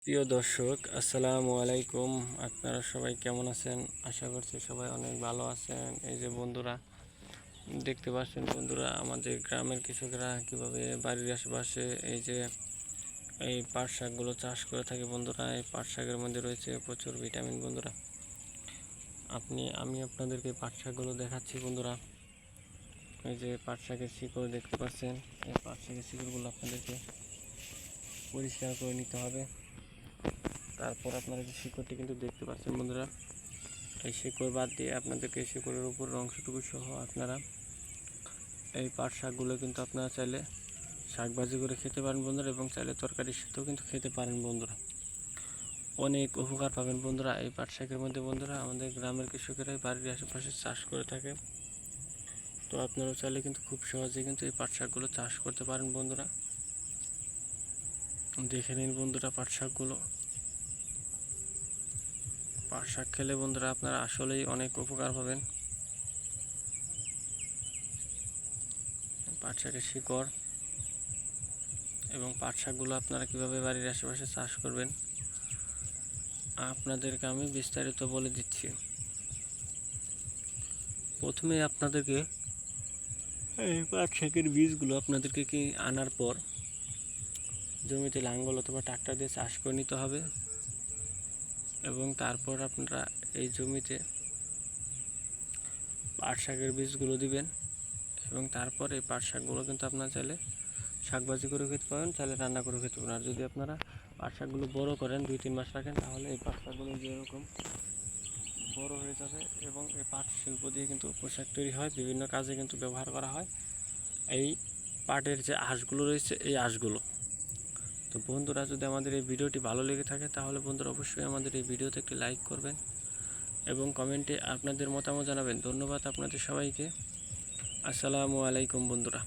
প্রিয় দর্শক, আসসালামু আলাইকুম। আপনারা সবাই কেমন আছেন? আশা করছি সবাই অনেক ভালো আছেন। এই যে বন্ধুরা দেখতে পাচ্ছেন, বন্ধুরা আমাদের গ্রামের কৃষকরা কিভাবে বাড়ির আশেপাশে এই পাট শাকগুলো চাষ করে থাকে। বন্ধুরা, এই পাট শাকের মধ্যে রয়েছে প্রচুর ভিটামিন। বন্ধুরা, আমি আপনাদেরকে পাট শাকগুলো দেখাচ্ছি। বন্ধুরা, এই যে পাট শাকের শিকড় দেখতে পাচ্ছেন, এই পাট শাকের শিকড়গুলো আপনাদেরকে পরিষ্কার করে নিতে হবে। তারপর আপনারা যে শিকড়টি কিন্তু দেখতে পাচ্ছেন বন্ধুরা, এই শিকড় বাদ দিয়ে আপনাদেরকে শিকড়ের উপর অংশটুকু সহ আপনারা এই পাট শাকগুলো কিন্তু আপনারা চাইলে শাক ভাজি করে খেতে পারেন বন্ধুরা, এবং চাইলে তরকারির সাথেও কিন্তু খেতে পারেন বন্ধুরা। অনেক উপকার পাবেন বন্ধুরা এই পাট শাকের মধ্যে। বন্ধুরা, আমাদের গ্রামের কৃষকেরাই বাড়ির আশেপাশে চাষ করে থাকে। তো আপনারাও চাইলে কিন্তু খুব সহজে কিন্তু এই পাট শাকগুলো চাষ করতে পারেন বন্ধুরা। দেখে নিন বন্ধুরা, পাট শাকগুলো। পাট শাক খেলে বন্ধুরা আপনারা আসলেই অনেক উপকার পাবেন। পাট শাকের শিকড় এবং পাট শাকগুলো আপনারা কীভাবে বাড়ির আশেপাশে চাষ করবেন আপনাদেরকে আমি বিস্তারিত বলে দিচ্ছি। প্রথমে আপনাদেরকে এই পাট শাকের বীজগুলো আপনাদেরকে আনার পর জমিতে লাঙ্গল অথবা ট্রাক্টর দিয়ে চাষ করে নিতে হবে, এবং তারপর আপনারা এই জমিতে পাট শাকের বীজগুলো দিবেন, এবং তারপর এই পাট শাকগুলো কিন্তু আপনারা চাইলে শাকভাজি করে খেতে পারেন, চাইলে রান্না করে খেতে পারেন। আর যদি আপনারা পাট শাকগুলো বড়ো করেন, 2-3 মাস রাখেন, তাহলে এই পাট শাকগুলো যেরকম বড় হয়ে যাবে। এবং এই পাট শিল্প দিয়ে কিন্তু পোশাক তৈরি হয়, বিভিন্ন কাজে কিন্তু ব্যবহার করা হয় এই পাটের যে আঁশগুলো রয়েছে, এই আঁশগুলো। তো বন্ধুরা, যদি আমাদের এই ভিডিওটি ভালো লেগে থাকে তাহলে বন্ধুরা অবশ্যই আমাদের এই ভিডিওতে একটি লাইক করবেন এবং কমেন্টে আপনাদের মতামত জানাবেন। ধন্যবাদ আপনাদের সবাইকে। আসসালামু আলাইকুম বন্ধুরা।